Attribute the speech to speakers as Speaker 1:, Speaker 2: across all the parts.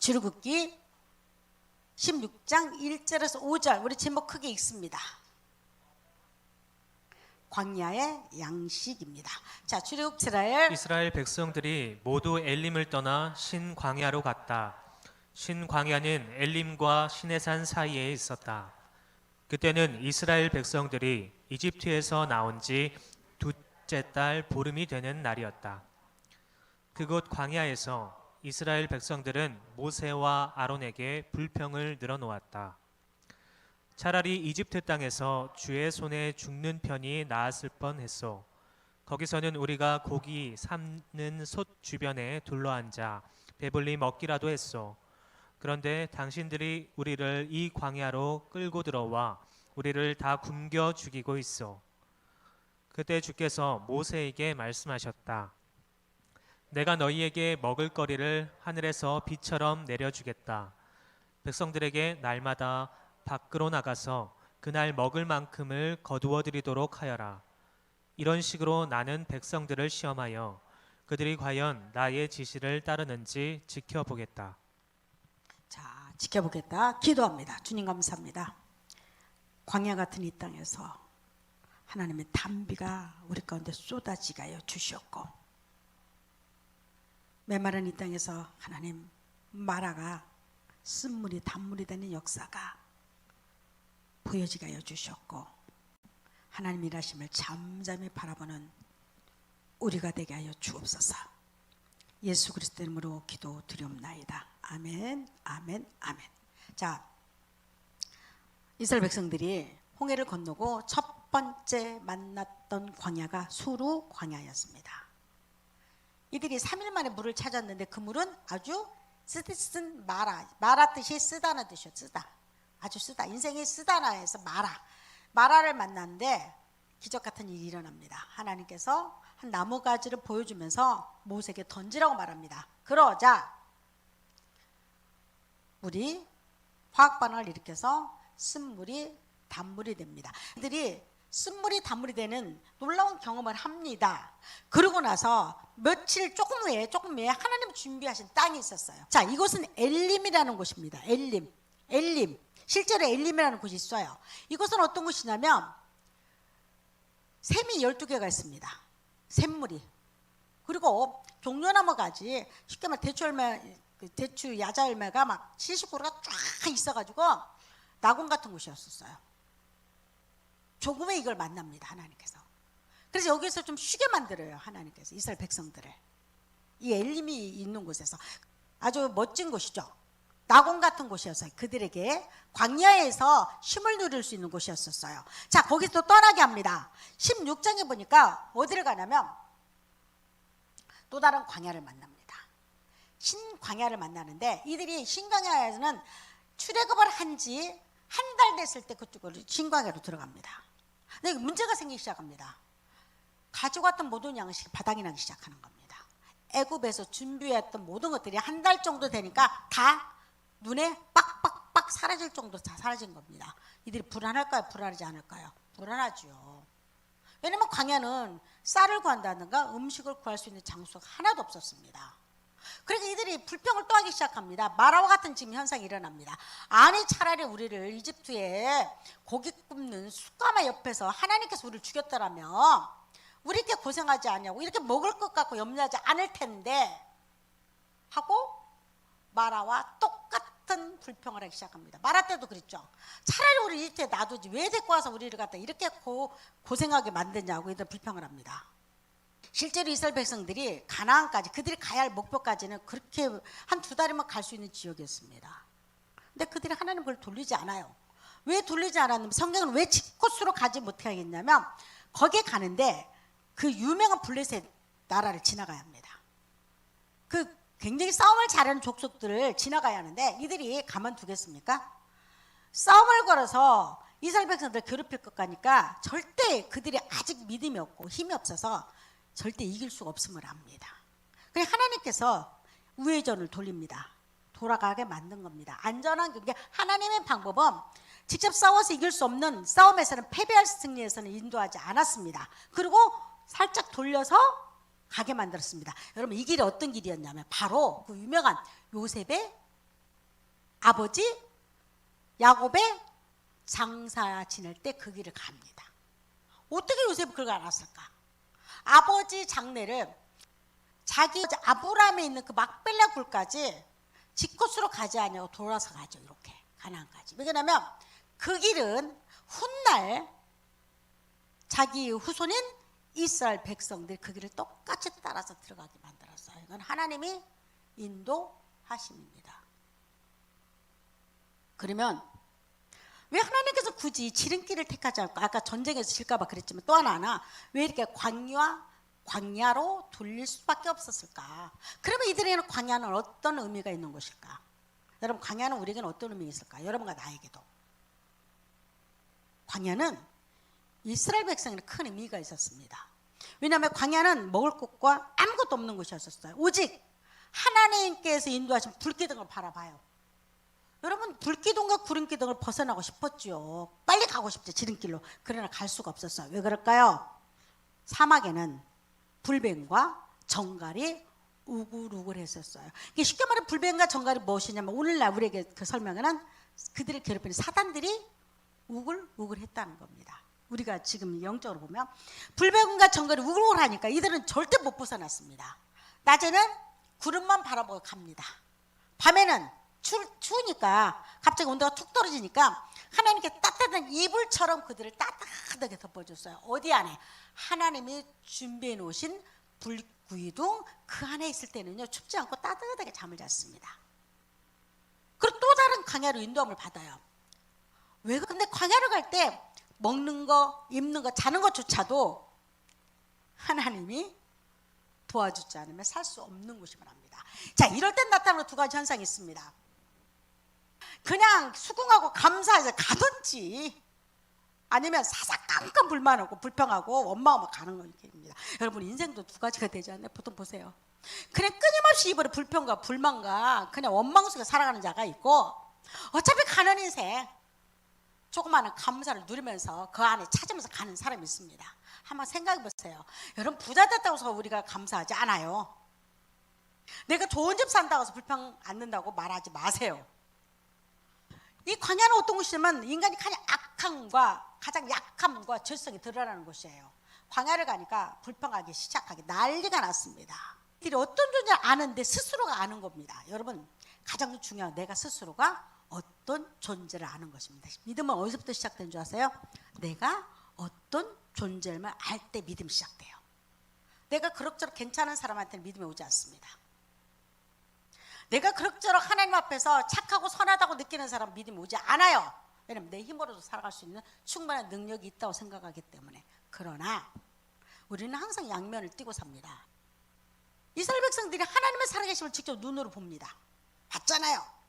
Speaker 1: 출애굽기 16장 1절에서 5절 우리 제목 크게 읽습니다. 광야의 양식입니다. 자, 출애굽
Speaker 2: 이스라엘 백성들이 모두 엘림을 떠나 신 광야로 갔다. 신 광야는 엘림과 시내산 사이에 있었다. 그때는 이스라엘 백성들이 이집트에서 나온 지 둘째 달 보름이 되는 날이었다. 그곳 광야에서 이스라엘 백성들은 모세와 아론에게 불평을 늘어놓았다. 차라리 이집트 땅에서 주의 손에 죽는 편이 나았을 뻔했소. 거기서는 우리가 고기 삶는 솥 주변에 둘러앉아 배불리 먹기라도 했소. 그런데 당신들이 우리를 이 광야로 끌고 들어와 우리를 다 굶겨 죽이고 있어. 그때 주께서 모세에게 말씀하셨다. 내가 너희에게 먹을 거리를 하늘에서 비처럼 내려주겠다. 백성들에게 날마다 밖으로 나가서 그날 먹을 만큼을 거두어 드리도록 하여라. 이런 식으로 나는 백성들을 시험하여 그들이 과연 나의 지시를 따르는지 지켜보겠다.
Speaker 1: 자, 지켜보겠다. 기도합니다. 주님 감사합니다. 광야 같은 이 땅에서 하나님의 단비가 우리 가운데 쏟아지가여 주시옵고, 메마른 이 땅에서 하나님 마라가 쓴물이 단물이 되는 역사가 보여지게 하여 주셨고, 하나님 일하심을 잠잠히 바라보는 우리가 되게 하여 주옵소서. 예수 그리스도 이름으로 기도 드리옵나이다. 아멘, 아멘, 아멘. 자, 이스라엘 백성들이 홍해를 건너고 첫 번째 만났던 광야가 수루 광야였습니다. 이들이 3일 만에 물을 찾았는데 그 물은 아주 쓴 마라 뜻이 쓰다는 뜻이요. 쓰다, 아주 쓰다, 인생이 쓰다나 해서 마라를 만났는데 기적 같은 일이 일어납니다. 하나님께서 한 나무가지를 보여주면서 모세에게 던지라고 말합니다. 그러자 물이 화학 반응을 일으켜서 쓴물이 단물이 됩니다. 이들이 쓴물이 단물이 되는 놀라운 경험을 합니다. 그러고 나서 며칠 조금 후에 하나님 준비하신 땅이 있었어요. 자, 이곳은 엘림이라는 곳입니다. 엘림. 실제로 엘림이라는 곳이 있어요. 이곳은 어떤 곳이냐면 샘이 12개가 있습니다. 샘물이. 그리고 종려나무 가지, 쉽게 말하면 대추 야자 열매가 막 70그루가 쫙 있어가지고 낙원 같은 곳이었어요. 조금의 이걸 만납니다, 하나님께서. 그래서 여기서 좀 쉬게 만들어요, 하나님께서 이스라엘 백성들을. 이 엘림이 있는 곳에서 아주 멋진 곳이죠. 낙원 같은 곳이었어요. 그들에게 광야에서 쉼을 누릴 수 있는 곳이었어요. 자, 거기서 또 떠나게 합니다. 16장에 보니까 어디를 가냐면 또 다른 광야를 만납니다. 신광야를 만나는데, 이들이 신광야에서는 출애굽을 한 지 한 달 됐을 때 그쪽으로 신광야로 들어갑니다. 근데 문제가 생기기 시작합니다. 가져갔던 모든 양식이 바닥이 나기 시작하는 겁니다. 애굽에서 준비했던 모든 것들이 한 달 정도 되니까 다 눈에 빡빡빡 사라질 정도로 다 사라진 겁니다. 이들이 불안할까요? 불안하지 않을까요? 불안하죠. 왜냐면 광야는 쌀을 구한다든가 음식을 구할 수 있는 장소가 하나도 없었습니다. 그래서 이들이 불평을 또 하기 시작합니다. 마라와 같은 지금 현상이 일어납니다. 아니, 차라리 우리를 이집트에 고기 굽는 숯가마 옆에서 하나님께서 우리를 죽였더라면 우리 이렇게 고생하지 않냐고, 이렇게 먹을 것 같고 염려하지 않을 텐데 하고 마라와 똑같은 불평을 하기 시작합니다. 마라 때도 그랬죠. 차라리 우리 이집트에 놔두지 왜 데리고 와서 우리를 갖다 이렇게 고생하게 만드냐고 이들 불평을 합니다. 실제로 이스라엘 백성들이 가나안까지, 그들이 가야 할 목표까지는 그렇게 한 2달이면 갈 수 있는 지역이었습니다. 근데 그들이 하나님 그걸 돌리지 않아요. 왜 돌리지 않았냐면, 성경은 왜 치코스로 가지 못하겠냐면 거기에 가는데 그 유명한 블레셋 나라를 지나가야 합니다. 그 굉장히 싸움을 잘하는 족속들을 지나가야 하는데 이들이 가만두겠습니까? 싸움을 걸어서 이스라엘 백성들 괴롭힐 것 같으니까 절대 그들이 아직 믿음이 없고 힘이 없어서 절대 이길 수가 없음을 압니다. 그래서 하나님께서 우회전을 돌립니다. 돌아가게 만든 겁니다. 안전한 게 하나님의 방법은 직접 싸워서 이길 수 없는 싸움에서는 패배할 승리에서는 인도하지 않았습니다. 그리고 살짝 돌려서 가게 만들었습니다. 여러분, 이 길이 어떤 길이었냐면 바로 그 유명한 요셉의 아버지 야곱의 장사 지낼 때 그 길을 갑니다. 어떻게 요셉이 그걸 알았을까? 아버지 장례를 자기 아브라함에 있는 그 막벨라 굴까지 직코스로 가지 않냐고 돌아서 가죠. 이렇게 가나안까지. 왜냐하면 그 길은 훗날 자기 후손인 이스라엘 백성들이 그 길을 똑같이 따라서 들어가게 만들었어요. 이건 하나님이 인도하심입니다. 그러면 왜 하나님께서 굳이 지름길을 택하지 않고, 아까 전쟁에서 질까 봐 그랬지만 또 하나 왜 이렇게 광야로 돌릴 수밖에 없었을까? 그러면 이들에게는 광야는 어떤 의미가 있는 것일까? 여러분, 광야는 우리에게는 어떤 의미가 있을까? 여러분과 나에게도 광야는 이스라엘 백성에는 큰 의미가 있었습니다. 왜냐하면 광야는 먹을 것과 아무것도 없는 곳이었어요. 오직 하나님께서 인도하신 불기둥을 바라봐요. 여러분, 불기둥과 구름기둥을 벗어나고 싶었죠. 빨리 가고 싶죠, 지름길로. 그러나 갈 수가 없었어요. 왜 그럴까요? 사막에는 불뱀과 정갈이 우글우글했었어요. 이게 쉽게 말해 불뱀과 정갈이 무엇이냐면, 오늘날 우리에게 그 설명에는 그들을 괴롭히는 사단들이 우글우글했다는 겁니다. 우리가 지금 영적으로 보면 불뱀과 정갈이 우글우글하니까 이들은 절대 못 벗어났습니다. 낮에는 구름만 바라보고 갑니다. 밤에는 추우니까 갑자기 온도가 툭 떨어지니까 하나님께 따뜻한 이불처럼 그들을 따뜻하게 덮어줬어요. 어디 안에? 하나님이 준비해 놓으신 불기둥 그 안에 있을 때는요, 춥지 않고 따뜻하게 잠을 잤습니다. 그리고 또 다른 광야로 인도함을 받아요. 왜? 근데 광야를 갈 때 먹는 거, 입는 거, 자는 것조차도 하나님이 도와주지 않으면 살 수 없는 곳임을 압니다. 자, 이럴 땐 나타나는 두 가지 현상이 있습니다. 그냥 수긍하고 감사해서 가든지, 아니면 사사건건 불만하고 불평하고 원망하고 가는 겁니다. 여러분, 인생도 두 가지가 되지 않나요? 보통 보세요. 그냥 끊임없이 입으로 불평과 불만과 그냥 원망 속에 살아가는 자가 있고, 어차피 가는 인생 조그마한 감사를 누리면서 그 안에 찾으면서 가는 사람이 있습니다. 한번 생각해 보세요. 여러분, 부자 됐다고 해서 우리가 감사하지 않아요. 내가 좋은 집 산다고 해서 불평 안 는다고 말하지 마세요. 이 광야는 어떤 곳이냐면 인간이 가장 가장 약함과 죄성이 드러나는 곳이에요. 광야를 가니까 불평하기 시작하기 난리가 났습니다. 이들이 어떤 존재를 아는데 스스로가 아는 겁니다. 여러분, 가장 중요한 내가 스스로가 어떤 존재를 아는 것입니다. 믿음은 어디서부터 시작된 줄 아세요? 내가 어떤 존재를 알 때 믿음이 시작돼요. 내가 그럭저럭 괜찮은 사람한테는 믿음이 오지 않습니다. 내가 그럭저럭 하나님 앞에서 착하고 선하다고 느끼는 사람은 믿음이 오지 않아요. 왜냐하면 내 힘으로도 살아갈 수 있는 충분한 능력이 있다고 생각하기 때문에. 그러나 우리는 항상 양면을 띠고 삽니다. 이스라엘 백성들이 하나님의 살아계심을 직접 눈으로 봅니다. 봤잖아요.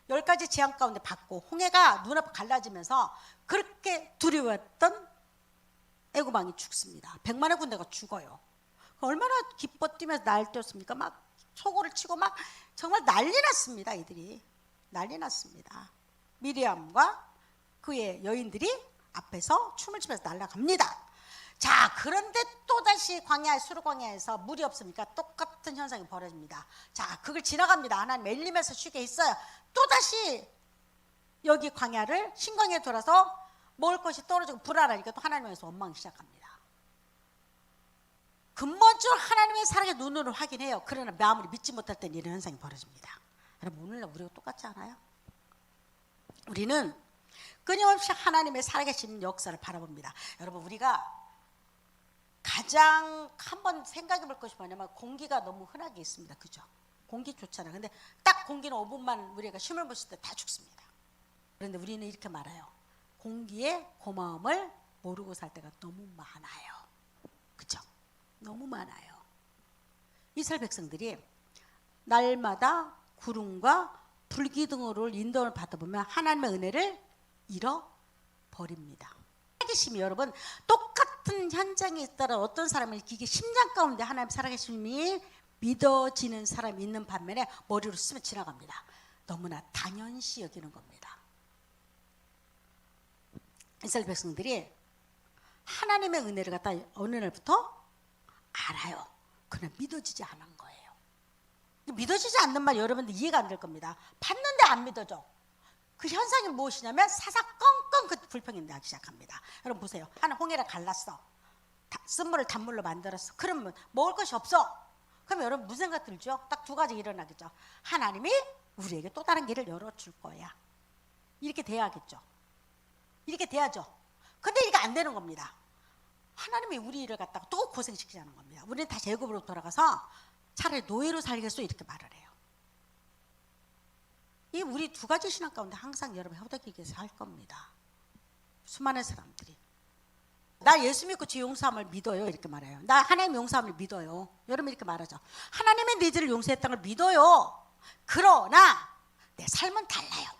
Speaker 1: 10가지 재앙 가운데 봤고, 홍해가 눈앞에 갈라지면서 그렇게 두려웠던 애굽 왕이 죽습니다. 100만의 군대가 죽어요. 얼마나 기뻐 뛰면서 날뛰었습니까? 막 소고를 치고 막 정말 난리 났습니다. 이들이 난리 났습니다. 미리암과 그의 여인들이 앞에서 춤을 추면서 날아갑니다. 자, 그런데 또다시 수르 광야에서 물이 없으니까 똑같은 현상이 벌어집니다. 자, 그걸 지나갑니다. 하나님 엘림에서 쉬게 있어요. 또다시 여기 광야를 신광야에 돌아서 먹을 것이 떨어지고 불안하니까 또 하나님에서 원망이 시작합니다. 근본적으로 하나님의 사랑의 눈으로 확인해요. 그러나 마음으로 믿지 못할 때 이런 현상이 벌어집니다. 여러분, 오늘날 우리가 똑같지 않아요? 우리는 끊임없이 하나님의 살아계신 역사를 바라봅니다. 여러분, 우리가 가장 한번 생각해 볼 것이 뭐냐면, 공기가 너무 흔하게 있습니다. 그죠? 공기 좋잖아요. 근데 딱 공기는 5분만 우리가 쉼을 못 쉴 때 다 죽습니다. 그런데 우리는 이렇게 말해요. 공기의 고마움을 모르고 살 때가 너무 많아요. 그죠? 너무 많아요. 이스라엘 백성들이 날마다 구름과 불기둥으로 인도를 받다 보면 하나님의 은혜를 잃어버립니다. 살아계심이, 여러분, 똑같은 현장에 있다라 어떤 사람은 이게 심장 가운데 하나님 살아계심이 믿어지는 사람이 있는 반면에 머리로 쓰면 지나갑니다. 너무나 당연시 여기는 겁니다. 이스라엘 백성들이 하나님의 은혜를 갖다 어느 날부터 알아요. 그러나 믿어지지 않은 거예요. 믿어지지 않는 말 여러분들 이해가 안 될 겁니다. 봤는데 안 믿어져. 그 현상이 무엇이냐면 사사건건 그 불평이 나기 시작합니다. 여러분 보세요. 하나 홍해를 갈랐어. 쓴물을 단물로 만들었어. 그러면 먹을 것이 없어. 그럼 여러분 무슨 생각 들죠? 딱 두 가지 일어나겠죠. 하나님이 우리에게 또 다른 길을 열어줄 거야. 이렇게 돼야겠죠. 이렇게 돼야죠. 근데 이게 안 되는 겁니다. 하나님이 우리 일을 갖다가 또 고생시키자는 겁니다. 우리는 다시 애굽으로 돌아가서 차라리 노예로 살겠소 이렇게 말을 해요. 이 우리 두 가지 신앙 가운데 항상 여러분 허덕이게 살 겁니다. 수많은 사람들이 나 예수 믿고 주 용서함을 믿어요 이렇게 말해요. 나 하나님 용서함을 믿어요. 여러분 이렇게 말하죠. 하나님의 내 죄를 용서했다는 걸 믿어요. 그러나 내 삶은 달라요.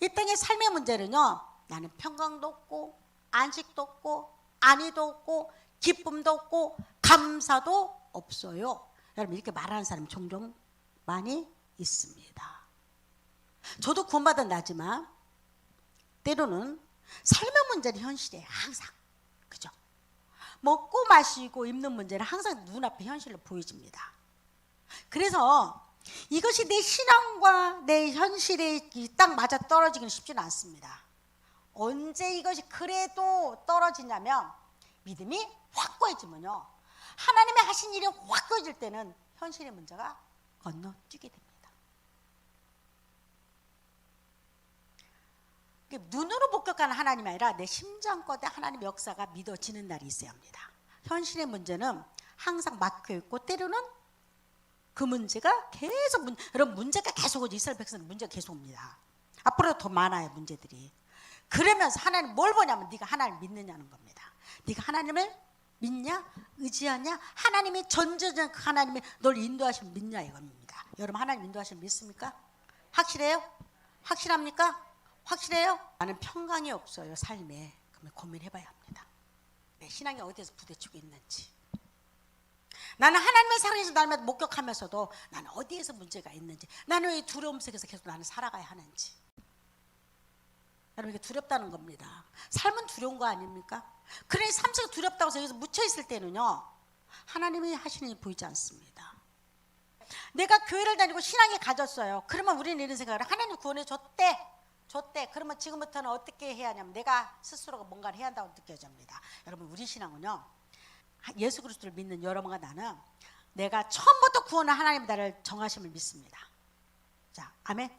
Speaker 1: 이 땅의 삶의 문제는요, 나는 평강도 없고 안식도 없고 안위도 없고 기쁨도 없고 감사도 없어요. 여러분 이렇게 말하는 사람이 종종 많이 있습니다. 저도 구원받은 나지만 때로는 삶의 문제는 현실이에요. 항상. 그죠? 먹고 마시고 입는 문제는 항상 눈앞에 현실로 보여집니다. 그래서 이것이 내 신앙과 내 현실에 딱 맞아 떨어지기는 쉽지는 않습니다. 언제 이것이 그래도 떨어지냐면 믿음이 확고해지면요, 하나님의 하신 일이 확고해질 때는 현실의 문제가 건너뛰게 됩니다. 눈으로 목격하는 하나님이 아니라 내 심장껏 하나님의 역사가 믿어지는 날이 있어야 합니다. 현실의 문제는 항상 막혀있고 때로는 그 문제가 계속 여러분 문제가 계속 오죠. 이스라엘 백성은 문제가 계속 옵니다. 앞으로 더 많아요 문제들이. 그러면서 하나님 뭘 보냐면 네가 하나님 믿느냐는 겁니다. 네가 하나님을 믿냐? 의지하냐? 하나님이 전적인 하나님이 널 인도하시면 믿냐 이겁니다. 여러분 하나님 인도하시면 믿습니까? 확실해요? 확실합니까? 확실해요? 나는 평강이 없어요 삶에. 그러면 고민해봐야 합니다. 내 신앙이 어디에서 부딪히고 있는지. 나는 하나님의 살아계신 날마다 목격하면서도 나는 어디에서 문제가 있는지, 나는 왜 두려움 속에서 계속 나는 살아가야 하는지. 여러분 이게 두렵다는 겁니다. 삶은 두려운 거 아닙니까? 그러니 삶 속에 두렵다고 해서 여기서 묻혀있을 때는요, 하나님이 하시는 일이 보이지 않습니다. 내가 교회를 다니고 신앙이 가졌어요. 그러면 우리는 이런 생각을 해요. 하나님 구원해 줬대. 그러면 지금부터는 어떻게 해야 하냐면 내가 스스로가 뭔가를 해야 한다고 느껴집니다. 여러분 우리 신앙은요, 예수 그리스도를 믿는 여러분과 나는 내가 처음부터 구원을 하나님 나를 정하심을 믿습니다. 자, 아멘.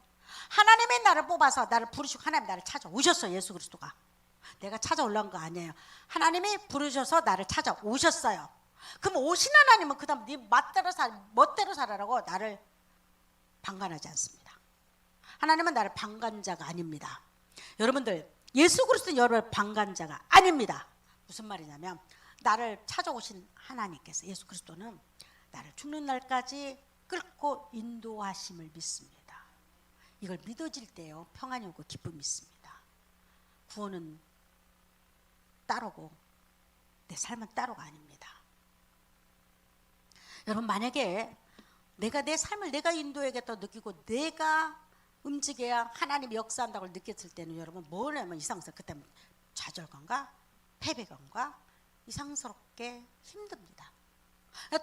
Speaker 1: 하나님이 나를 뽑아서 나를 부르시고 하나님 나를 찾아오셨어요. 예수 그리스도가. 내가 찾아올라온 거 아니에요. 하나님이 부르셔서 나를 찾아오셨어요. 그럼 오신 하나님은 그 다음 네 멋대로 살아라고 나를 방관하지 않습니다. 하나님은 나를 방관자가 아닙니다. 여러분들 예수 그리스도는 여러분을 방관자가 아닙니다. 무슨 말이냐면 나를 찾아오신 하나님께서, 예수 그리스도는 나를 죽는 날까지 끌고 인도하심을 믿습니다. 이걸 믿어질 때요 평안이 오고 기쁨이 있습니다. 구원은 따로고 내 삶은 따로가 아닙니다. 여러분 만약에 내가 내 삶을 내가 인도해야겠다고 느끼고 내가 움직여야 하나님이 역사한다고 느꼈을 때는 여러분 뭐냐면 이상스럽게 그때 좌절감과 패배감과 이상스럽게 힘듭니다.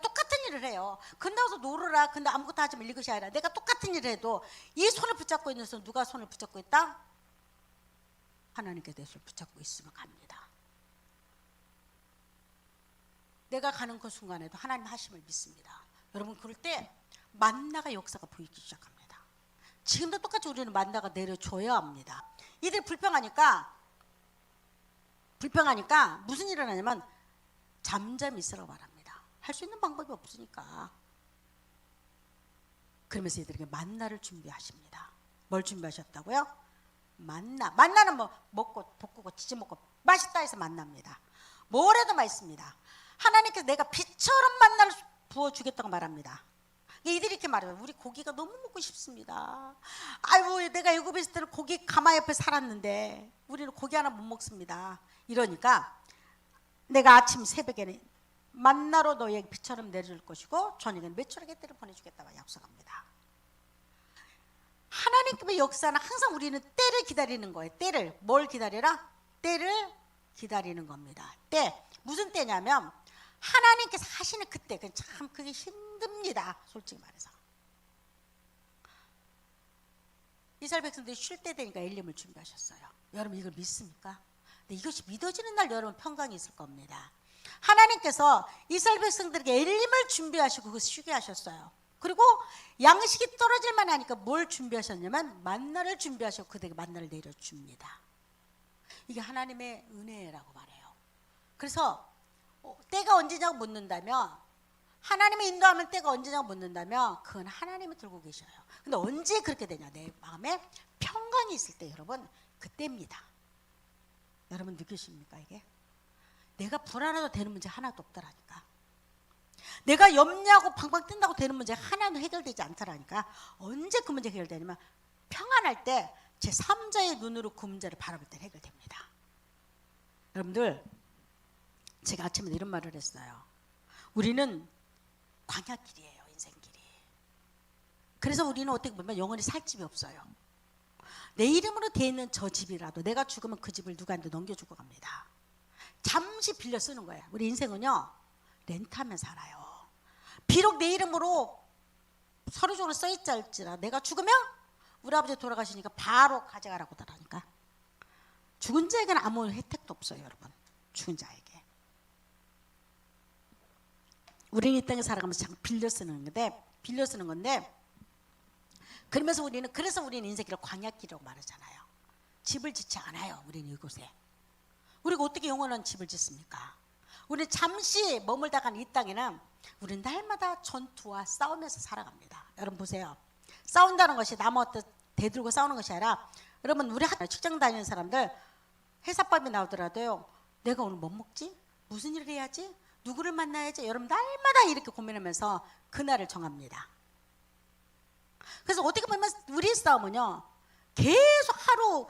Speaker 1: 똑같은 일을 해요. 근다고서 놀으라, 근데 아무것도 하지 말 이것이 아니라 내가 똑같은 일을 해도 이 손을 붙잡고 있는 손, 누가 손을 붙잡고 있다? 하나님께 내 손을 붙잡고 있으면 갑니다. 내가 가는 그 순간에도 하나님 하심을 믿습니다. 여러분 그럴 때 만나가 역사가 보이기 시작합니다. 지금도 똑같이 우리는 만나가 내려줘야 합니다. 이들 불평하니까 무슨 일을 하냐면 잠잠히 있으라고 말합니다. 할 수 있는 방법이 없으니까. 그러면서 이들에게 만나를 준비하십니다. 뭘 준비하셨다고요? 만나는 뭐 먹고 볶고 지지 먹고 맛있다 해서 만납니다. 뭘 해도 맛있습니다. 하나님께서 내가 빛처럼 만나를 부어주겠다고 말합니다. 이들이 이렇게 말해요. 우리 고기가 너무 먹고 싶습니다. 아이고 내가 애굽에 있을 때는 고기 가마 옆에 살았는데 우리는 고기 하나 못 먹습니다. 이러니까 내가 아침 새벽에는 만나로 너희에게 빛처럼 내려줄 것이고 저녁에는 메추라기 떼를 보내주겠다고 약속합니다. 하나님의 역사는 항상 우리는 때를 기다리는 거예요. 때를. 뭘 기다리라? 때를 기다리는 겁니다. 때. 무슨 때냐면 하나님께서 하시는 그때. 참 그게 힘듭니다. 솔직히 말해서. 이스라엘 백성들이 쉴 때 되니까 엘림을 준비하셨어요. 여러분 이걸 믿습니까? 근데 이것이 믿어지는 날 여러분 평강이 있을 겁니다. 하나님께서 이스라엘 백성들에게 엘림을 준비하시고 그것을 쉬게 하셨어요. 그리고 양식이 떨어질 만하니까 뭘 준비하셨냐면 만나를 준비하시고 그들에게 만나를 내려줍니다. 이게 하나님의 은혜라고 말해요. 그래서 때가 언제냐고 묻는다면, 하나님의 인도하면 때가 언제냐고 묻는다면 그건 하나님이 들고 계셔요. 근데 언제 그렇게 되냐, 내 마음에 평강이 있을 때 여러분 그때입니다. 여러분 느끼십니까? 이게 내가 불안해도 되는 문제 하나도 없더라니까. 내가 염려하고 방방 뜬다고 되는 문제 하나도 해결되지 않더라니까. 언제 그 문제 해결되냐면 평안할 때 제 3자의 눈으로 그 문제를 바라볼 때 해결됩니다. 여러분들, 제가 아침에 이런 말을 했어요. 우리는 광야길이에요, 인생길이. 그래서 우리는 어떻게 보면 영원히 살 집이 없어요. 내 이름으로 돼 있는 저 집이라도 내가 죽으면 그 집을 누구한테 넘겨주고 갑니다. 잠시 빌려 쓰는 거예요. 우리 인생은요, 렌트하면 살아요. 비록 내 이름으로 서류적으로 써있지 않을지라 내가 죽으면 우리 아버지 돌아가시니까 바로 가져가라고 하라니까. 죽은 자에게는 아무 혜택도 없어요, 여러분. 죽은 자에게. 우리는 이 땅에 살아가면서 자꾸 빌려 쓰는 건데, 그래서 우리는 인생길을 광야길이라고 말하잖아요. 집을 짓지 않아요, 우리는 이곳에. 우리가 어떻게 영원한 집을 짓습니까? 우리는 잠시 머물다 간 이 땅에는 우리는 날마다 전투와 싸우면서 살아갑니다. 여러분 보세요. 싸운다는 것이 나무 대들고 싸우는 것이 아니라, 여러분 우리 직장 다니는 사람들 회사밥이 나오더라도요, 내가 오늘 뭐 먹지? 무슨 일을 해야지? 누구를 만나야지? 여러분 날마다 이렇게 고민하면서 그날을 정합니다. 그래서 어떻게 보면 우리 싸움은요, 계속 하루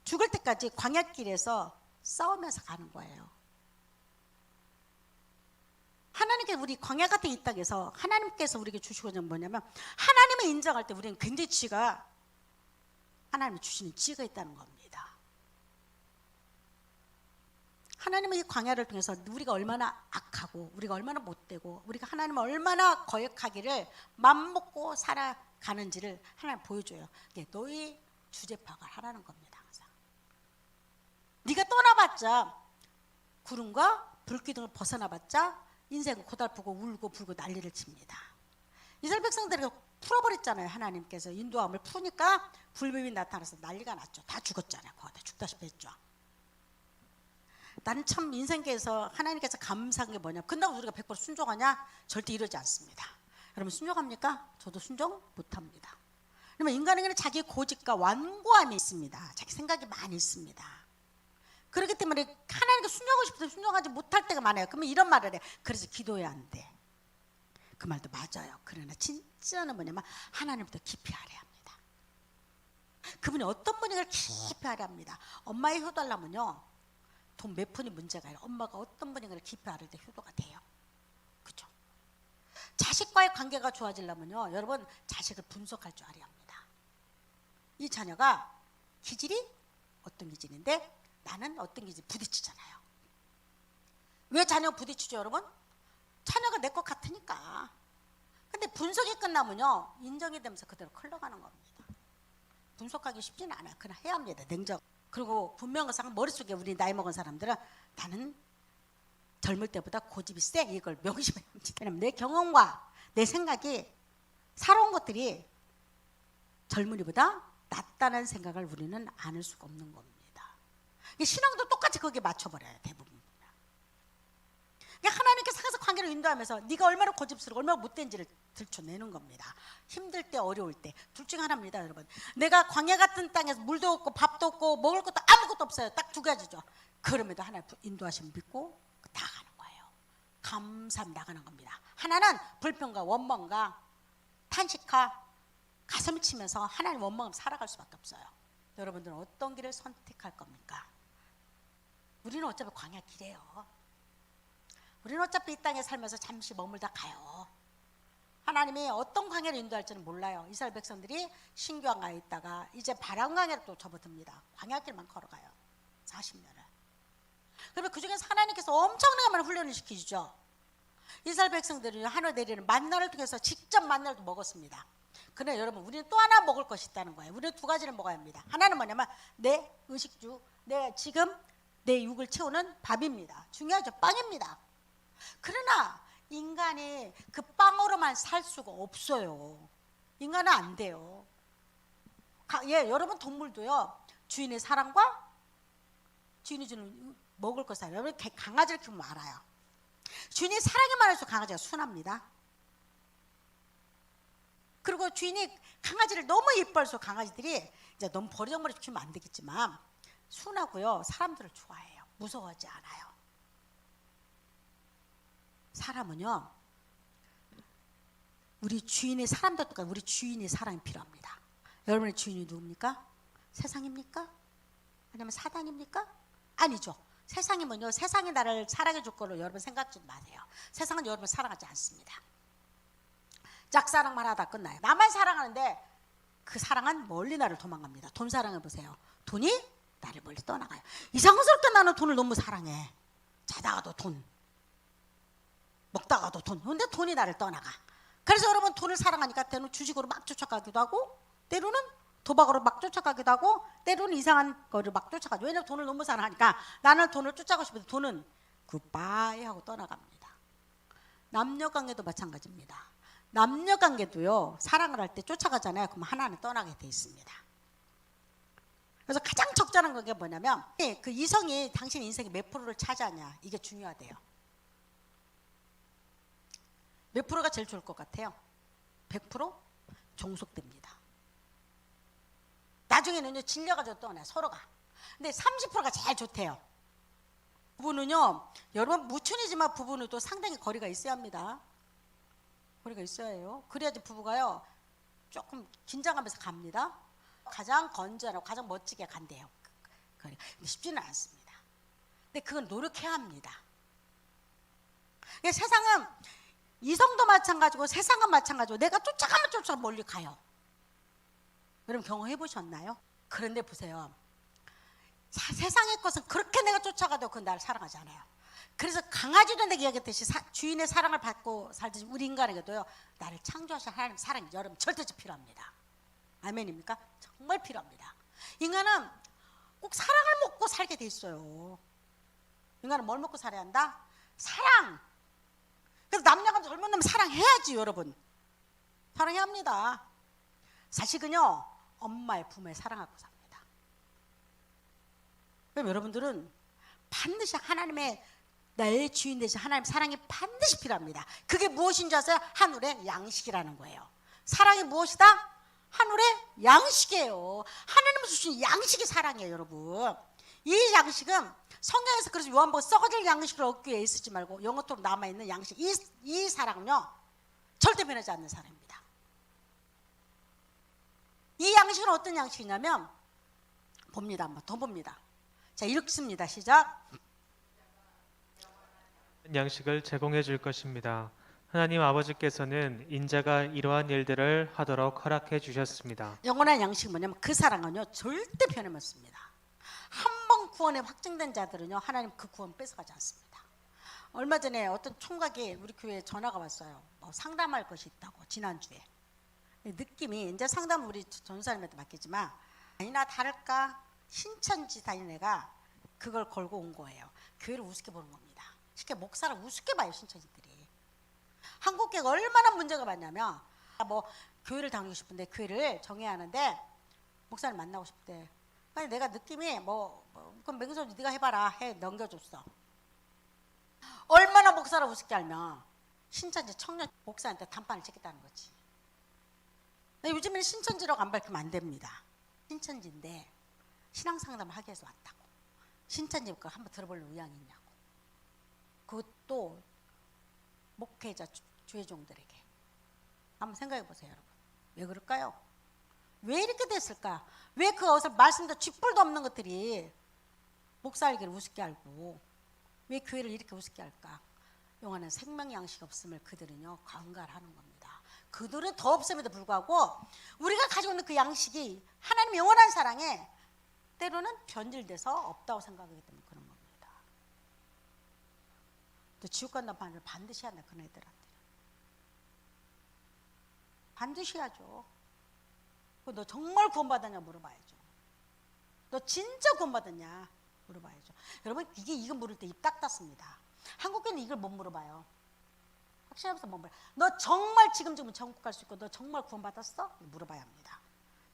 Speaker 1: 죽을 때까지 광야길에서 싸우면서 가는 거예요. 하나님께 우리 광야 같은 이 땅에서 하나님께서 우리에게 주시고자 하는 뭐냐면, 하나님을 인정할 때 우리는 굉장히 하나님이 주시는 지혜가 있다는 겁니다. 하나님의 이 광야를 통해서 우리가 얼마나 악하고 우리가 얼마나 못되고 우리가 하나님을 얼마나 거역하기를 맘먹고 살아가는지를 하나님 보여줘요. 이게 너희 주제 파악을 하라는 겁니다. 항상. 네가 떠나봤자, 구름과 불기둥을 벗어나봤자 인생은 고달프고 울고 불고 난리를 칩니다. 이스라엘 백성들에게 풀어버렸잖아요. 하나님께서 인도함을 푸니까 불뱀이 나타나서 난리가 났죠. 다 죽었잖아요. 거기다 죽다시피 했죠. 나는 참 인생계에서 하나님께서 감사한 게 뭐냐, 근다고 우리가 100% 순종하냐? 절대 이러지 않습니다. 여러분 순종합니까? 저도 순종 못합니다. 그러면 인간에게는 자기 고집과 완고함이 있습니다. 자기 생각이 많이 있습니다. 그렇기 때문에 하나님께 순종하고 싶어도 순종하지 못할 때가 많아요. 그러면 이런 말을 해. 그래서 기도해야 한대. 그 말도 맞아요. 그러나 진짜는 뭐냐면 하나님부터 깊이 알아야 합니다. 그분이 어떤 분인가를 깊이 알아야 합니다. 엄마의 효도하려면요, 돈 몇 푼이 문제가 아니라 엄마가 어떤 분인가를 깊이 알을 때 효도가 돼요. 그죠? 자식과의 관계가 좋아지려면요, 여러분 자식을 분석할 줄 알아야 합니다. 이 자녀가 기질이 어떤 기질인데 나는 어떤 기질 부딪히잖아요. 왜 자녀가 부딪히죠, 여러분? 자녀가 내 것 같으니까. 근데 분석이 끝나면요, 인정이 되면서 그대로 흘러가는 겁니다. 분석하기 쉽지는 않아요. 그냥 해야 합니다. 냉정. 그리고 분명한 것은 머릿속에 우리 나이 먹은 사람들은 나는 젊을 때보다 고집이 세, 이걸 명심해야 합니다. 왜냐면 내 경험과 내 생각이, 살아온 것들이 젊은이보다 낫다는 생각을 우리는 안을 수가 없는 겁니다. 신앙도 똑같이 거기에 맞춰버려요, 대부분. 하나님께서 항상 관계를 인도하면서 네가 얼마나 고집스럽고 얼마나 못된지를 들춰내는 겁니다. 힘들 때, 어려울 때. 둘 중 하나입니다, 여러분. 내가 광야 같은 땅에서 물도 없고 밥도 없고 먹을 것도 아무것도 없어요. 딱 두 가지죠. 그럼에도 하나님 인도하시면 믿고 나가는 거예요. 감사함 나가는 겁니다. 하나는 불평과 원망과 탄식과 가슴을 치면서 하나님 원망을 살아갈 수밖에 없어요. 여러분들은 어떤 길을 선택할 겁니까? 우리는 어차피 광야 길이에요. 우리는 어차피 이 땅에 살면서 잠시 머물다 가요. 하나님이 어떤 광야를 인도할지는 몰라요. 이스라엘 백성들이 신광야에 있다가 이제 바람광야로 또 접어듭니다. 광야길만 걸어가요. 40년을. 그러면 그 중에서 하나님께서 엄청나게 많은 훈련을 시키시죠. 이스라엘 백성들이 하늘 내리는 만나를 통해서 직접 만나를 먹었습니다. 그러나 여러분, 우리는 또 하나 먹을 것이 있다는 거예요. 우리는 두 가지를 먹어야 합니다. 하나는 뭐냐면 내 의식주, 내 지금 내 육을 채우는 밥입니다. 중요하죠. 빵입니다. 그러나 인간이 그 빵으로만 살 수가 없어요. 인간은 안 돼요. 여러분, 동물도요, 주인의 사랑과 주인이 주는 먹을 것 사요. 여러분, 강아지를 키우면 알아요. 주인이 사랑이 많을수록 강아지가 순합니다. 그리고 주인이 강아지를 너무 예뻐할수록 강아지들이, 이제 너무 버리장머리 키우면 안 되겠지만, 순하고요, 사람들을 좋아해요. 무서워하지 않아요. 사람은요, 우리 주인의 사람도 똑같아요. 우리 주인의 사랑이 필요합니다. 여러분의 주인이 누굽니까? 세상입니까? 아니면 사단입니까? 아니죠. 세상이면요, 세상이 나를 사랑해 줄 거로 여러분 생각지 마세요. 세상은 여러분을 사랑하지 않습니다. 짝사랑만 하다 끝나요. 나만 사랑하는데 그 사랑은 멀리 나를 도망갑니다. 돈 사랑해 보세요. 돈이 나를 멀리 떠나가요. 이상스럽게 나는 돈을 너무 사랑해. 자다가도 돈, 먹다가도 돈. 근데 돈이 나를 떠나가. 그래서 여러분, 돈을 사랑하니까 때로는 주식으로 막 쫓아가기도 하고, 때로는 도박으로 막 쫓아가기도 하고, 때로는 이상한 거를 막 쫓아가죠. 왜냐면 돈을 너무 사랑하니까. 나는 돈을 쫓아가고 싶은데 돈은 굿바이 하고 떠나갑니다. 남녀관계도 마찬가지입니다. 남녀관계도요, 사랑을 할 때 쫓아가잖아요. 그럼 하나는 떠나게 돼 있습니다. 그래서 가장 적절한 게 뭐냐면, 그 이성이 당신 인생의 몇 프로를 차지하냐, 이게 중요하대요. 몇 프로가 제일 좋을 것 같아요? 100% 종속됩니다. 나중에는요, 질려가지고 떠나요, 서로가. 근데 30%가 제일 좋대요. 부부는요, 여러분, 무춘이지만 부부는 또 상당히 거리가 있어야 합니다. 거리가 있어야 해요. 그래야지 부부가요, 조금 긴장하면서 갑니다. 가장 건전하고 가장 멋지게 간대요. 근데 쉽지는 않습니다. 근데 그건 노력해야 합니다. 세상은, 이성도 마찬가지고 세상은 마찬가지고, 내가 쫓아가면 쫓아가 멀리 가요. 여러분, 경험해 보셨나요? 그런데 보세요, 세상의 것은 그렇게 내가 쫓아가도 그건 나를 사랑하지 않아요. 그래서 강아지도 내가 이야기했듯이 주인의 사랑을 받고 살듯이 우리 인간에게도요, 나를 창조하신 하나님 사랑이 여러분 절대적 필요합니다. 아멘입니까? 정말 필요합니다. 인간은 꼭 사랑을 먹고 살게 돼 있어요. 인간은 뭘 먹고 살아야 한다? 사랑. 그래서 남녀가 젊은 놈 사랑해야지. 여러분, 사랑해야 합니다. 자식은요, 엄마의 부모의 사랑하고 삽니다. 그럼 여러분들은 반드시 하나님의, 나의 주인 되신 하나님 사랑이 반드시 필요합니다. 그게 무엇인 줄 아세요? 하늘의 양식이라는 거예요. 사랑이 무엇이다? 하늘의 양식이에요. 하나님이 주신 양식이 사랑이에요. 여러분, 이 양식은 성경에서, 그래서 요한복음 썩어질 양식을 얻기 위해 쓰지 말고 영원토록 남아있는 양식, 이 사랑은요, 절대 변하지 않는 사랑입니다. 이 양식은 어떤 양식이냐면, 봅니다. 한번 더 봅니다. 자, 읽습니다. 시작.
Speaker 2: 양식을 제공해 줄 것입니다. 하나님 아버지께서는 인자가 이러한 일들을 하도록 허락해 주셨습니다.
Speaker 1: 영원한 양식이 뭐냐면, 그 사랑은요, 절대 변함없습니다. 한 번 구원에 확증된 자들은요, 하나님 그 구원 뺏어가지 않습니다. 얼마 전에 어떤 총각이 우리 교회에 전화가 왔어요. 상담할 것이 있다고, 지난주에. 느낌이, 이제 상담은 우리 전사님한테 맡기지만, 아니나 다를까 신천지 다니는 애가 그걸 걸고 온 거예요. 교회를 우습게 보는 겁니다. 쉽게 목사를 우습게 봐요, 신천지들이. 한국교회가 얼마나 문제가 많냐면, 교회를 다니고 싶은데 교회를 정해야 하는데 목사를 만나고 싶대. 근데 내가 느낌이 그럼 맹선 네가 해봐라 해 넘겨줬어. 얼마나 목사를 우습게 알면 신천지 청년 목사한테 단판을 찍겠다는 거지. 요즘에는 신천지라고 안 밝히면 안 됩니다. 신천지인데 신앙상담을 하기 위해서 왔다고. 신천지 거 한번 들어볼 의향이 있냐고. 그것도 목회자 주회종들에게. 한번 생각해 보세요, 여러분. 왜 그럴까요? 왜 이렇게 됐을까? 왜 그 어디서 말씀도 쥐뿔도 없는 것들이 목사 알기를 우습게 알고, 왜 교회를 이렇게 우습게 할까? 영원한 생명 양식 없음을 그들은요, 관갈하는 겁니다. 그들은 더 없음에도 불구하고 우리가 가지고 있는 그 양식이 하나님의 영원한 사랑에 때로는 변질돼서 없다고 생각하기 때문에 그런 겁니다. 또 지옥 간다판을 반드시 한다, 그런 애들한테. 반드시 하죠. 너 정말 구원받았냐 물어봐야죠. 너 진짜 구원받았냐 물어봐야죠. 여러분 이거 물을 때 입 딱 닫습니다. 한국교회는 이걸 못 물어봐요. 확신하면서 못 물어봐요. 너 정말 지금 천국 갈 수 있고 너 정말 구원받았어? 물어봐야 합니다.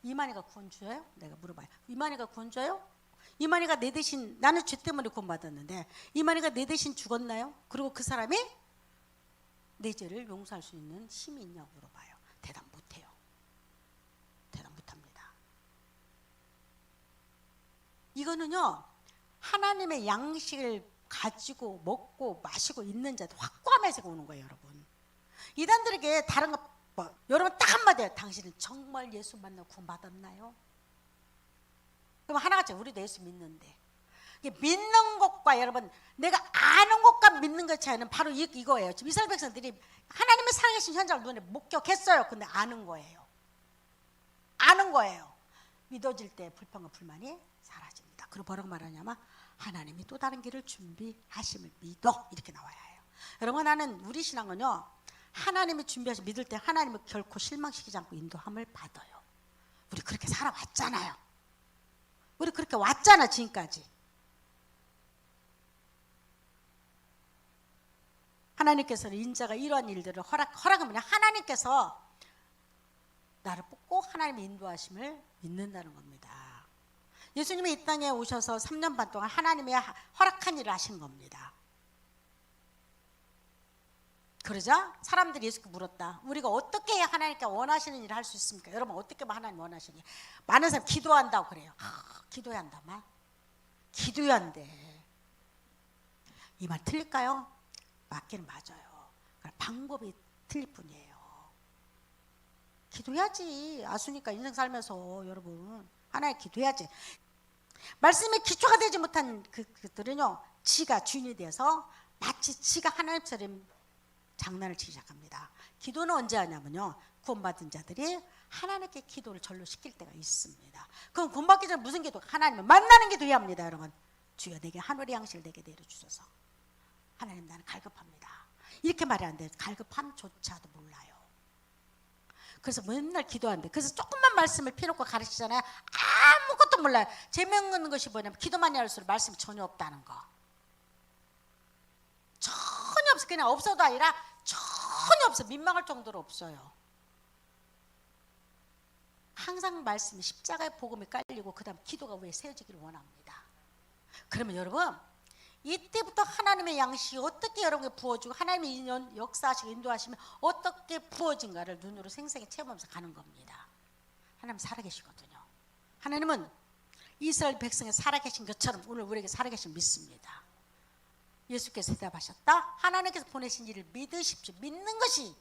Speaker 1: 이만희가 구원주예요? 내가 물어봐요. 이만희가 구원주예요? 이만희가 내 대신, 나는 죄 때문에 구원받았는데 이만희가 내 대신 죽었나요? 그리고 그 사람이 내 죄를 용서할 수 있는 힘이 있냐고 물어봐요. 대답 못해요. 대답 못합니다. 이거는요, 하나님의 양식을 가지고 먹고 마시고 있는 자들 확고함에서 오는 거예요, 여러분. 이단들에게 다른 거 여러분 딱 한마디예요. 당신은 정말 예수 만나고 구원받았나요? 그럼 하나같이 우리도 예수 믿는데, 믿는 것과 여러분 내가 아는 것과 믿는 것 차이는 바로 이거예요. 지금 이스라엘 백성들이 하나님의 살아계신 현장을 눈에 목격했어요. 근데 아는 거예요. 아는 거예요. 믿어질 때 불평과 불만이 사라집니다. 그리고 뭐라고 말하냐면 하나님이 또 다른 길을 준비하심을 믿어, 이렇게 나와야 해요. 여러분, 나는 우리 신앙은요, 하나님이 준비하시 믿을 때 하나님을 결코 실망시키지 않고 인도함을 받아요. 우리 그렇게 살아왔잖아요. 우리 그렇게 왔잖아, 지금까지. 하나님께서는 인자가 이러한 일들을 허락하면 하나님께서 나를 뽑고 하나님의 인도하심을 믿는다는 겁니다. 예수님이 이 땅에 오셔서 3년 반 동안 하나님의 허락한 일을 하신 겁니다. 그러자 사람들이 예수께 물었다. 우리가 어떻게 해야 하나님께 원하시는 일을 할 수 있습니까? 여러분, 어떻게 하면 하나님 원하시니? 많은 사람 기도한다고 그래요. 기도해야 한다만? 기도해야 한대. 이 말 틀릴까요? 맞기는 맞아요. 방법이 틀릴 뿐이에요. 기도해야지. 아수니까 인생 살면서 여러분 하나님 기도해야지. 말씀에 기초가 되지 못한 그들은요, 지가 주인이 되어서 마치 지가 하나님처럼 장난을 치기 시작합니다. 기도는 언제 하냐면요, 구원받은 자들이 하나님께 기도를 절로 시킬 때가 있습니다. 그럼 구원받기 전에 무슨 기도? 하나님을 만나는 기도해야 합니다. 여러분, 주여 내게 하늘의 양식을 내게 내려주소서. 하나님, 나는 갈급합니다. 이렇게 말해야 하는데 갈급함조차도 몰라요. 그래서 맨날 기도하는데, 그래서 조금만 말씀을 피놓고 가르치잖아요. 아무것도 몰라요. 재미없는 것이 뭐냐면 기도 많이 할수록 말씀이 전혀 없다는 거. 전혀 없어. 그냥 없어도 아니라 전혀 없어. 민망할 정도로 없어요. 항상 말씀이 십자가의 복음이 깔리고 그 다음 기도가 왜 세워지기를 원합니다. 그러면 여러분, 이때부터 하나님의 양식이 어떻게 여러분에게 부어지고 하나님의 역사하시고 인도하시면 어떻게 부어진가를 눈으로 생생히 체험하면서 가는 겁니다. 하나님 살아계시거든요. 하나님은 이스라엘 백성에 살아계신 것처럼 오늘 우리에게 살아계신 믿습니다. 예수께서 대답하셨다. 하나님께서 보내신 일을 믿으십시오. 믿는 것이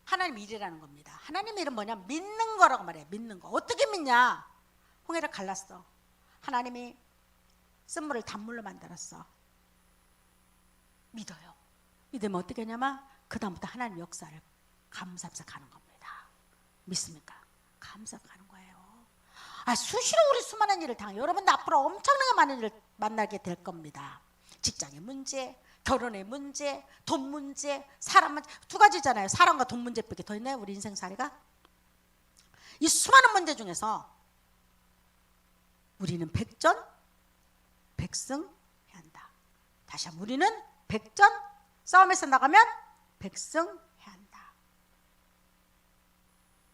Speaker 1: 하나님의 일이라는 겁니다. 하나님의 일은 뭐냐? 믿는 거라고 말해요. 믿는 거. 어떻게 믿냐? 홍해를 갈랐어. 하나님이 쓴물을 단물로 만들었어. 믿어요. 믿으면 어떻게 하냐면 그 다음부터 하나님 역사를 감사하면서 가는 겁니다. 믿습니까? 감사하면서 가는 거예요. 수시로 우리 수많은 일을 당해요. 여러분도 앞으로 엄청나게 많은 일을 만나게 될 겁니다. 직장의 문제, 결혼의 문제, 돈 문제, 사람 문제, 두 가지잖아요. 사람과 돈 문제밖에 더 있나요? 우리 인생살이가? 이 수많은 문제 중에서 우리는 백전 백승해야 한다. 다시 한번, 우리는 백전, 싸움에서 나가면 백승해야 한다.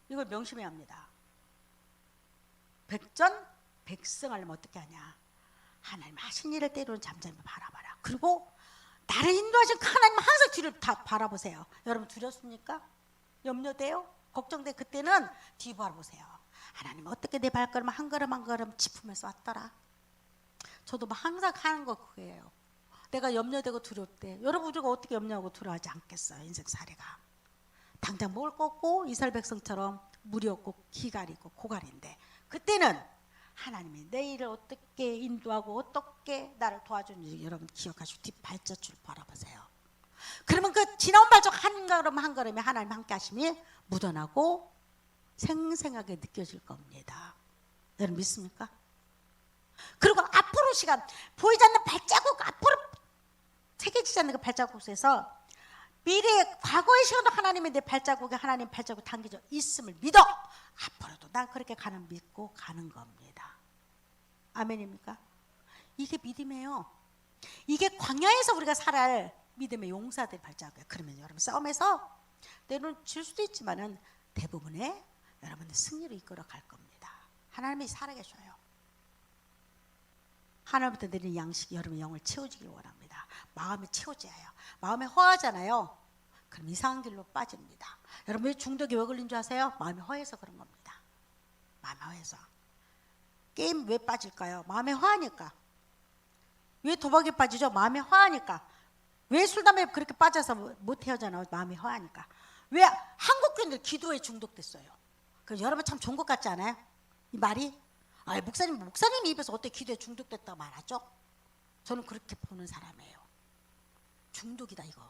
Speaker 1: 이걸 명심해야 합니다. 백전 백승하려면 어떻게 하냐? 하나님 하신 일을 때로는 잠잠히 바라봐라. 그리고 나를 인도하신 그 하나님 항상 뒤를 다 바라보세요. 여러분 두렵습니까? 염려돼요? 걱정돼? 그때는 뒤 바라보세요. 하나님 어떻게 내 발걸음 한 걸음 한 걸음 짚으면서 왔더라. 저도 항상 하는 거 그거예요. 내가 염려되고 두렵대. 여러분, 우리가 어떻게 염려하고 두려워하지 않겠어요? 인생살이가 당장 먹을 거 없고 이스라엘 백성처럼 물이 없고 기갈이고 고갈인데, 그때는 하나님이 내 일을 어떻게 인도하고 어떻게 나를 도와주는지 여러분 기억하시고 뒷발자취를 바라보세요. 그러면 그 지나온 발자국 한 걸음 한 걸음에 하나님 함께 하심이 묻어나고 생생하게 느껴질 겁니다. 여러분 믿습니까? 그리고 앞으로 시간, 보이지 않는 발자국, 앞으로 새겨지지 않는 그 발자국에서 미래의 과거의 시간도 하나님의 내 발자국에 하나님 발자국 당겨져 있음을 믿어. 난 그렇게 가는 믿고 가는 겁니다. 아멘입니까? 이게 믿음이에요. 이게 광야에서 우리가 살아야 믿음의 용사들이 발자국이에요. 그러면 여러분 싸움에서 때로는 질 수도 있지만은 대부분의 여러분들 승리로 이끌어 갈 겁니다. 하나님이 살아계셔요. 하나님부터 내리는 양식이 여러분의 영을 채워주길 원합니다. 마음이 채워져야 해요. 마음이 허하잖아요. 그럼 이상한 길로 빠집니다. 여러분 왜 중독이 왜 걸린 줄 아세요? 마음이 허해서 그런 겁니다. 마음이 허해서. 게임 왜 빠질까요? 마음이 허하니까. 왜 도박에 빠지죠? 마음이 허하니까. 왜 술, 담배에 그렇게 빠져서 못 헤어져나요? 마음이 허하니까. 왜 한국 교인들 기도에 중독됐어요? 그 여러분 참 좋은 것 같지 않아요? 이 말이? 아, 목사님 입에서 어떻게 기도에 중독됐다고 말하죠? 저는 그렇게 보는 사람이에요. 중독이다 이거.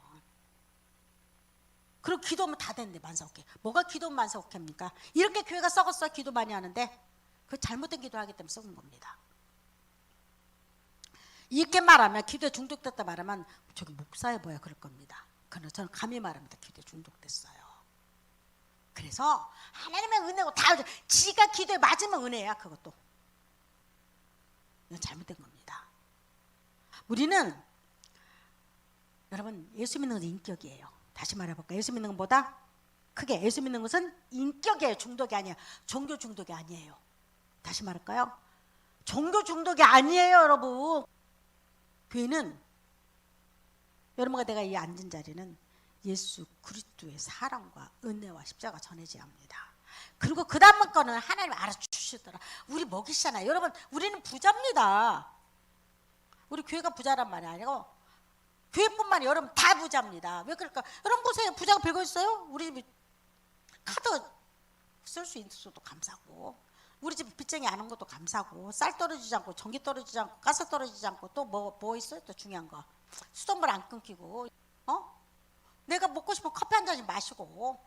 Speaker 1: 그리고 기도하면 다 됐는데 만사오케. 뭐가 기도면 만사오케입니까? 이렇게 교회가 썩었어. 기도 많이 하는데 그 잘못된 기도하기 때문에 썩은 겁니다. 이렇게 말하면 기도에 중독됐다 말하면 저기 목사야 뭐야 그럴 겁니다. 그러나 저는 감히 말합니다. 기도에 중독됐어요. 그래서 하나님의 은혜고 다 지가 기도에 맞으면 은혜야 그것도. 이건 잘못된 겁니다. 우리는 여러분 예수 믿는 것은 인격이에요. 다시 말해볼까요? 예수 믿는 것보다 크게 예수 믿는 것은 인격이에요. 중독이 아니에요. 종교 중독이 아니에요. 다시 말할까요? 종교 중독이 아니에요 여러분. 교회는 여러분과 내가 이 앉은 자리는 예수 그리스도의 사랑과 은혜와 십자가 전해져야 합니다. 그리고 그 다음 거는 하나님 알아주시더라. 우리 먹이시잖아요. 여러분 우리는 부자입니다. 우리 교회가 부자란 말이 아니고 교회뿐만 아니라 여러분 다 부자입니다. 왜 그럴까? 여러분 보세요. 부자가 별거 있어요? 우리 집 카드 쓸 수 있어도 감사하고 우리 집 빚쟁이 안 온 것도 감사하고 쌀 떨어지지 않고 전기 떨어지지 않고 가스 떨어지지 않고 또 뭐 있어요? 또 중요한 거 수돗물 안 끊기고 내가 먹고 싶은 커피 한 잔씩 마시고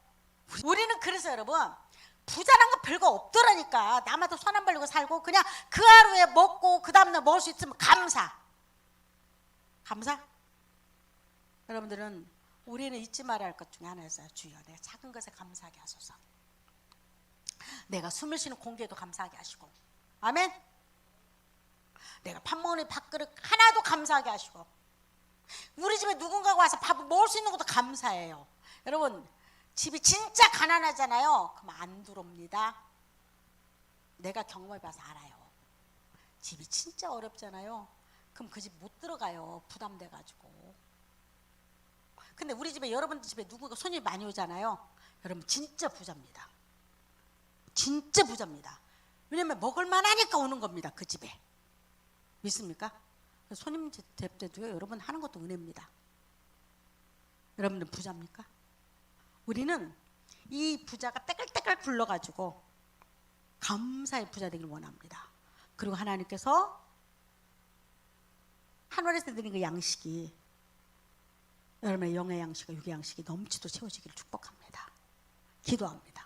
Speaker 1: 우리는 그래서 여러분 부자란 거 별거 없더라니까. 남한테 손 안 벌리고 살고 그냥 그 하루에 먹고 그 다음날 먹을 수 있으면 감사. 여러분들은 우리는 잊지 말아야 할 것 중에 하나 있어요. 주여 내가 작은 것에 감사하게 하소서. 내가 숨을 쉬는 공기에도 감사하게 하시고 아멘. 내가 밥 먹는 밥그릇 하나도 감사하게 하시고 우리 집에 누군가가 와서 밥을 먹을 수 있는 것도 감사해요. 여러분 집이 진짜 가난하잖아요. 그럼 안 들어옵니다. 내가 경험해봐서 알아요. 집이 진짜 어렵잖아요. 그럼 그 집 못 들어가요. 부담돼가지고. 근데 우리 집에 여러분들 집에 누군가 손님이 많이 오잖아요. 여러분 진짜 부자입니다. 진짜 부자입니다. 왜냐면 먹을 만하니까 오는 겁니다. 그 집에. 믿습니까? 손님 대때도요. 여러분 하는 것도 은혜입니다. 여러분들 부자입니까? 우리는 이 부자가 때깔때깔 굴러가지고 감사의 부자 되기를 원합니다. 그리고 하나님께서 하늘에서 드린 그 양식이 여러분의 영의 양식과 육의 양식이 넘치도록 채워지기를 축복합니다. 기도합니다.